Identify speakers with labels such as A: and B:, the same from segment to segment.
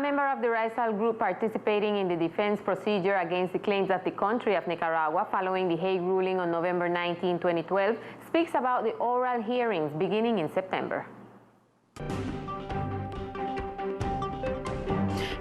A: member of the Rizal group participating in the defense procedure against the claims of the country of Nicaragua following the Hague ruling on November 19, 2012, speaks about the oral hearings beginning in September.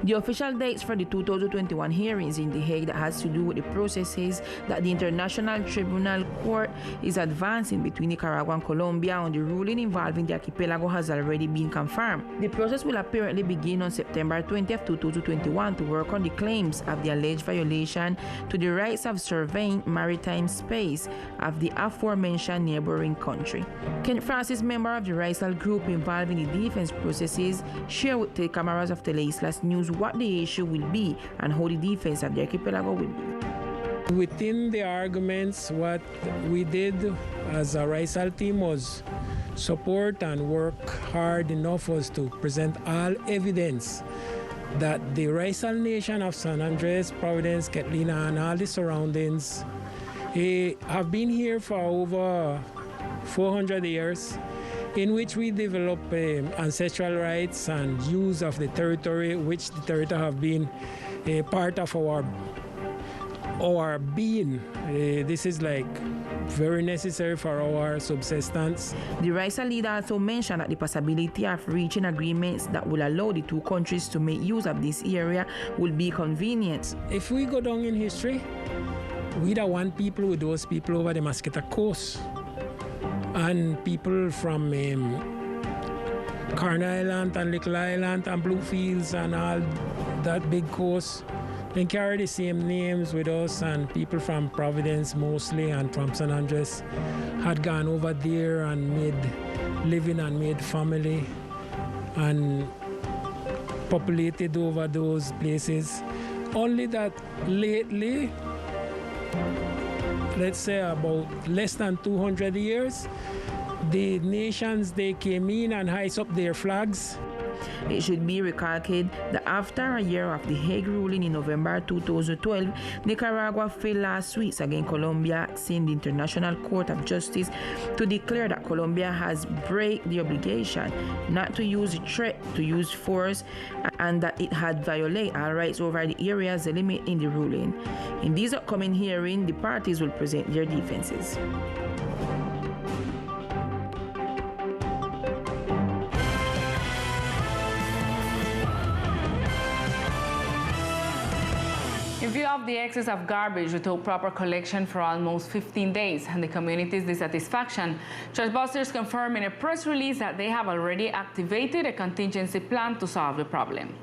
B: The official dates for the 2021 hearings in The Hague that has to do with the processes that the International Tribunal Court is advancing between Nicaragua and Colombia on the ruling involving the archipelago has already been confirmed. The process will apparently begin on September 20, 2021 to work on the claims of the alleged violation to the rights of surveying maritime space of the aforementioned neighboring country. Kent Francis, member of the Rizal group involved in the defense processes, shared with the cameras of Teleislas News what the issue will be and how the defense of the archipelago will be.
C: Within the arguments, what we did as a Rizal team was support and work hard enough was to present all evidence that the Rizal nation of San Andres, Providence, Catalina, and all the surroundings have been here for over 400 years, in which we develop ancestral rights and use of the territory, which the territory have been a part of our being. This is like very necessary for our subsistence.
B: The Rizal leader also mentioned that the possibility of reaching agreements that will allow the two countries to make use of this area will be convenient.
C: If we go down in history, we don't want people with those people over the Mosquito Coast. And people from Carn Island and Little Island and Bluefields and all that big coast, they carry the same names with us, and people from Providence mostly and from San Andres had gone over there and made living and made family and populated over those places. Only that lately, let's say about less than 200 years, the nations, they came in and hiked up their flags.
B: It should be recalled that after a year of the Hague ruling in November 2012, Nicaragua filed lawsuits against Colombia, asking the International Court of Justice to declare that Colombia has breached the obligation not to use threat to use force, and that it had violated our rights over the areas delimited in the ruling. In this upcoming hearing, the parties will present their defenses.
D: In view of the excess of garbage without proper collection for almost 15 days and the community's dissatisfaction, Trashbusters confirmed in a press release that they have already activated a contingency plan to solve the problem.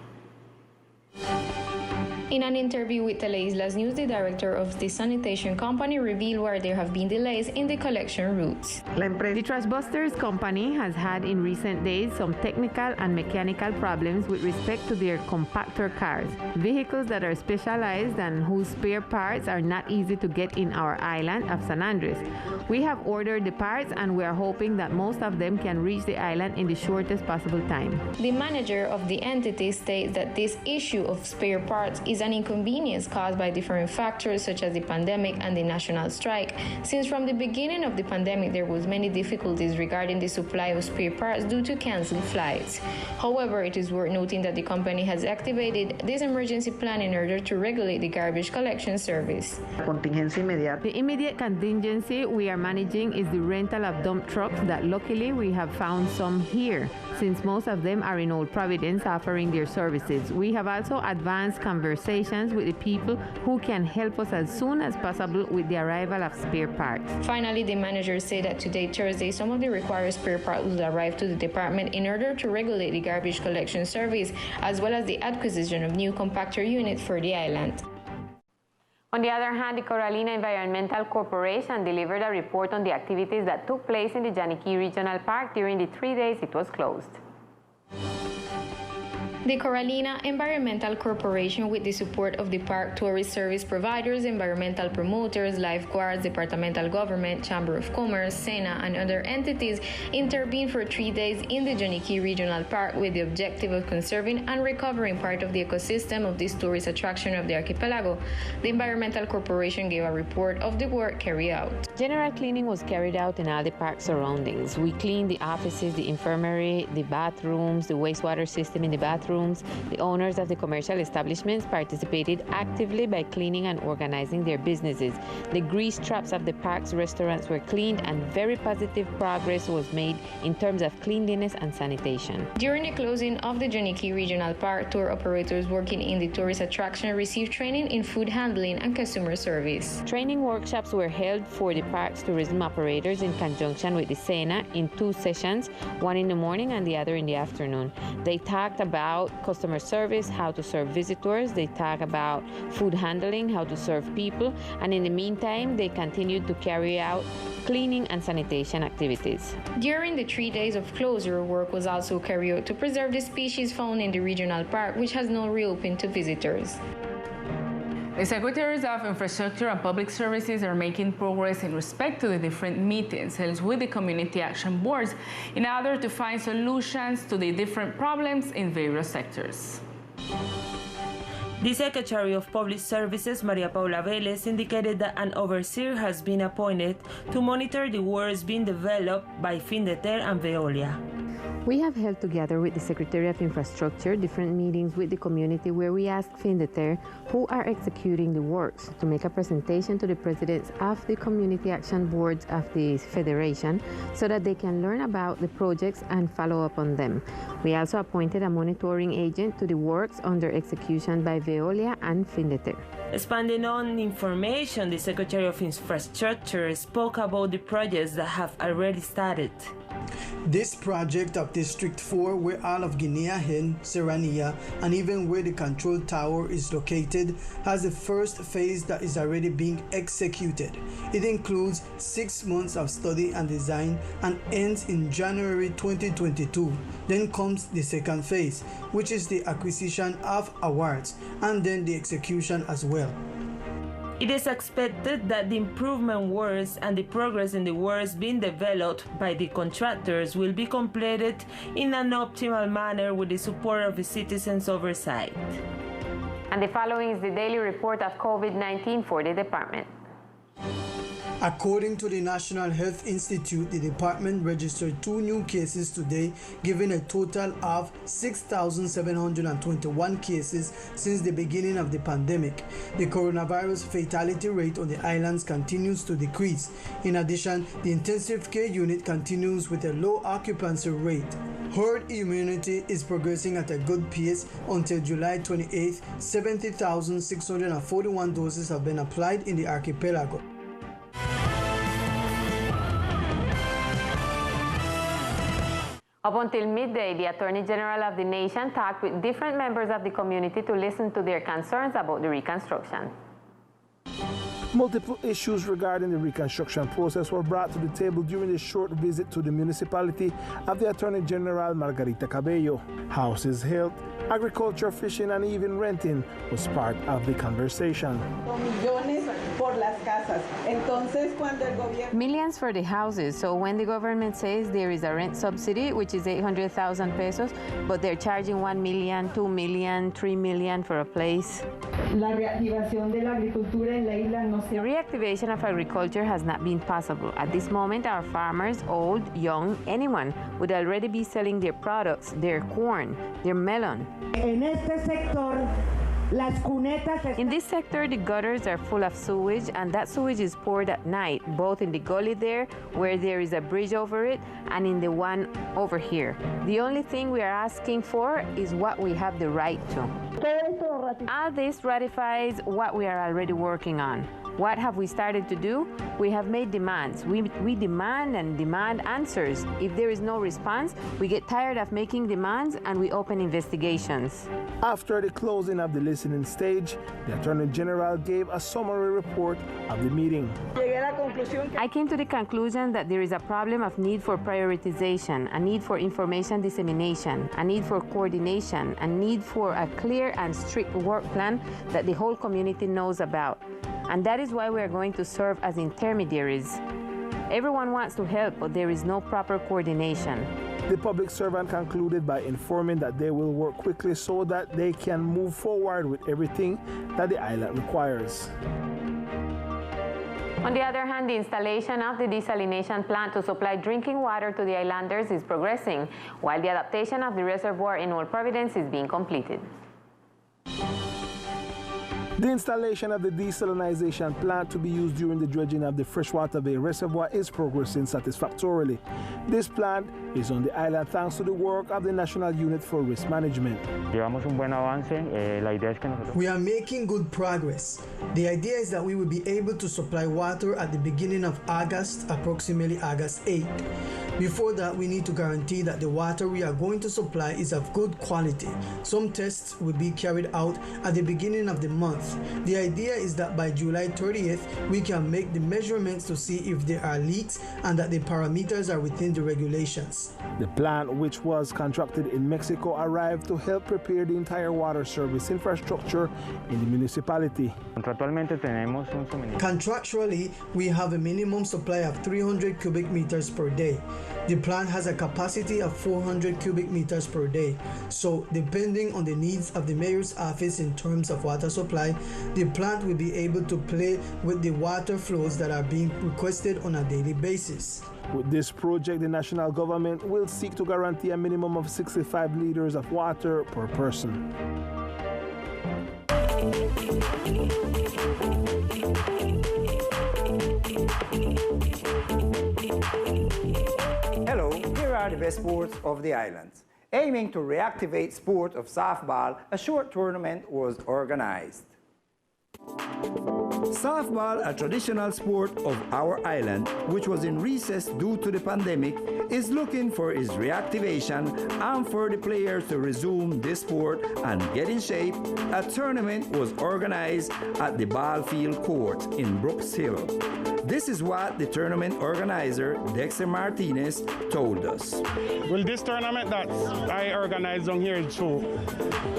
E: In an interview with Teleislas News, the director of the sanitation company revealed where there have been delays in the collection routes.
A: The Trashbusters company has had in recent days some technical and mechanical problems with respect to their compactor cars, vehicles that are specialized and whose spare parts are not easy to get in our island of San Andres. We have ordered the parts and we are hoping that most of them can reach the island in the shortest possible time.
E: The manager of the entity states that this issue of spare parts is an inconvenience caused by different factors such as the pandemic and the national strike, since from the beginning of the pandemic there was many difficulties regarding the supply of spare parts due to canceled flights. However, it is worth noting that the company has activated this emergency plan in order to regulate the garbage collection service.
A: The immediate contingency we are managing is the rental of dump trucks that luckily we have found some here, since most of them are in Old Providence offering their services. We have also advanced conversations with the people who can help us as soon as possible with the arrival of spare parts.
E: Finally, the manager said that today, Thursday, some of the required spare parts will arrive to the department in order to regulate the garbage collection service, as well as the acquisition of new compactor units for the island.
A: On the other hand, the Coralina Environmental Corporation delivered a report on the activities that took place in the Yaniquí Regional Park during the 3 days it was closed.
E: The Coralina Environmental Corporation, with the support of the park tourist service providers, environmental promoters, lifeguards, departmental government, Chamber of Commerce, SENA, and other entities, intervened for 3 days in the Yaniquí Regional Park with the objective of conserving and recovering part of the ecosystem of this tourist attraction of the archipelago. The Environmental Corporation gave a report of the work carried out.
A: General cleaning was carried out in all the park surroundings. We cleaned the offices, the infirmary, the bathrooms, the wastewater system in the bathroom, bathrooms. The owners of the commercial establishments participated actively by cleaning and organizing their businesses. The grease traps of the park's restaurants were cleaned, and very positive progress was made in terms of cleanliness and sanitation.
E: During the closing of the Joniki Regional Park, tour operators working in the tourist attraction received training in food handling and customer service.
A: Training workshops were held for the park's tourism operators in conjunction with the SENA in 2 sessions, one in the morning and the other in the afternoon. They talked about customer service, how to serve visitors. They talked about food handling, how to serve people, and in the meantime, they continued to carry out cleaning and sanitation activities.
E: During the 3 days of closure, work was also carried out to preserve the species found in the regional park, which has now reopened to visitors.
D: The Secretaries of Infrastructure and Public Services are making progress in respect to the different meetings held with the community action boards in order to find solutions to the different problems in various sectors.
B: The Secretary of Public Services, Maria Paula Vélez, indicated that an overseer has been appointed to monitor the works being developed by Findeter and Veolia.
A: We have held together with the Secretary of Infrastructure different meetings with the community where we asked Findeter, who are executing the works, to make a presentation to the presidents of the community action boards of the Federation so that they can learn about the projects and follow up on them. We also appointed a monitoring agent to the works under execution by Veolia and Findeter.
B: Expanding on information, the Secretary of Infrastructure spoke about the projects that have already started.
F: This project of District 4, where all of Guinea-Hen, Serrania, and even where the control tower is located, has the first phase that is already being executed. It includes 6 months of study and design and ends in January 2022. Then comes the second phase, which is the acquisition of awards, and then the execution as well.
B: It is expected that the improvement works and the progress in the works being developed by the contractors will be completed in an optimal manner with the support of the citizens' oversight.
A: And the following is the daily report of COVID-19 for the department.
F: According to the National Health Institute, the department registered 2 new cases today, giving a total of 6,721 cases since the beginning of the pandemic. The coronavirus fatality rate on the islands continues to decrease. In addition, the intensive care unit continues with a low occupancy rate. Herd immunity is progressing at a good pace. Until July 28th, 70,641 doses have been applied in the archipelago.
A: Up until midday, the Attorney General of the nation talked with different members of the community to listen to their concerns about the reconstruction.
G: Multiple issues regarding the reconstruction process were brought to the table during a short visit to the municipality of the Attorney General Margarita Cabello. Houses, health, agriculture, fishing, and even renting was part of the conversation.
A: Millions for the houses, so when the government says there is a rent subsidy, which is 800,000 pesos, but they're charging 1 million, 2 million, 3 million for a place. The reactivation of agriculture has not been possible. At this moment, our farmers, old, young, anyone, would already be selling their products, their corn, their melon. In this sector, the gutters are full of sewage, and that sewage is poured at night, both in the gully there, where there is a bridge over it, and in the one over here. The only thing we are asking for is what we have the right to. All this ratifies what we are already working on. What have we started to do? We have made demands. We demand and demand answers. If there is no response, we get tired of making demands and we open investigations.
G: After the closing of the listening stage, the Attorney General gave a summary report of the meeting.
A: I came to the conclusion that there is a problem of need for prioritization, a need for information dissemination, a need for coordination, a need for a clear and strict work plan that the whole community knows about. And that is why we are going to serve as intermediaries. Everyone wants to help, but there is no proper coordination.
G: The public servant concluded by informing that they will work quickly so that they can move forward with everything that the island requires.
A: On the other hand, the installation of the desalination plant to supply drinking water to the islanders is progressing, while the adaptation of the reservoir in Old Providence is being completed.
G: The installation of the desalination plant to be used during the dredging of the Freshwater Bay Reservoir is progressing satisfactorily. This plant is on the island thanks to the work of the National Unit for Risk Management.
F: We are making good progress. The idea is that we will be able to supply water at the beginning of August, approximately August 8. Before that, we need to guarantee that the water we are going to supply is of good quality. Some tests will be carried out at the beginning of the month. The idea is that by July 30th, we can make the measurements to see if there are leaks and that the parameters are within the regulations.
G: The plant, which was contracted in Mexico, arrived to help prepare the entire water service infrastructure in the municipality.
F: Contractually, we have a minimum supply of 300 cubic meters per day. The plant has a capacity of 400 cubic meters per day. So, depending on the needs of the mayor's office in terms of water supply, the plant will be able to play with the water flows that are being requested on a daily basis.
G: With this project, the national government will seek to guarantee a minimum of 65 liters of water per person.
H: Hello, here are the best sports of the islands. Aiming to reactivate sport of softball, a short tournament was organized. Softball, a traditional sport of our island, which was in recess due to the pandemic, is looking for its reactivation and for the players to resume this sport and get in shape. A tournament was organized at the ball field court in Brooks Hill. This is what the tournament organizer, Dexter Martinez, told us.
I: Well, this tournament that I organized on here is to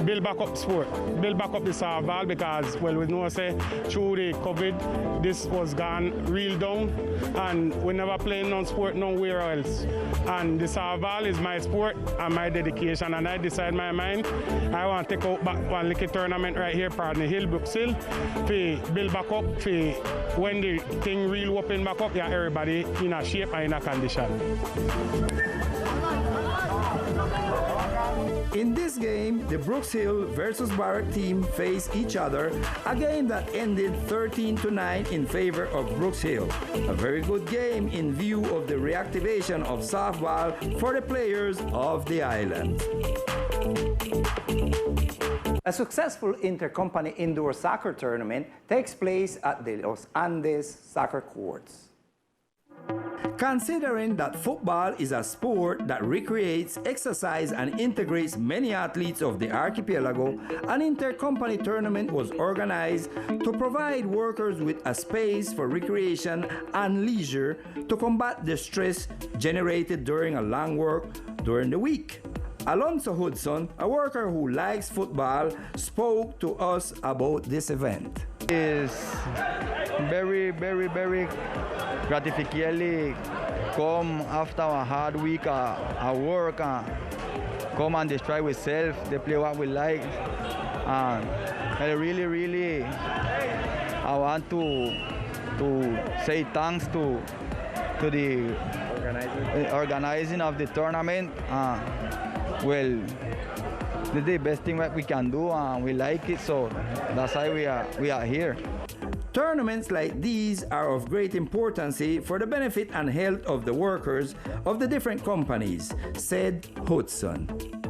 I: build back up sport, build back up the softball because, well, we know say through the COVID, this was gone real down and we never play no sport nowhere else. And the softball is my sport and my dedication, and I decide in my mind I want to take out back one little tournament right here, Pardon Hill, Brooks Hill, to build back up, for when the thing real open back up, yeah, everybody in a shape and in a condition.
H: In this game, the Brooks Hill versus Barrack team faced each other, a game that ended 13-9 in favor of Brooks Hill. A very good game in view of the reactivation of softball for the players of the island. A successful intercompany indoor soccer tournament takes place at the Los Andes soccer courts. Considering that football is a sport that recreates, exercises, and integrates many athletes of the archipelago, an intercompany tournament was organized to provide workers with a space for recreation and leisure to combat the stress generated during a long work during the week. Alonso Hudson, a worker who likes football, spoke to us about this event.
J: It's very gratifying. Come after a hard week of work, come and destroy ourselves, they play what we like. And I really I want to say thanks to the organizing of the tournament. Well, this is the best thing that we can do, and we like it, so that's why we are here.
H: Tournaments like these are of great importance for the benefit and health of the workers of the different companies, said Hudson.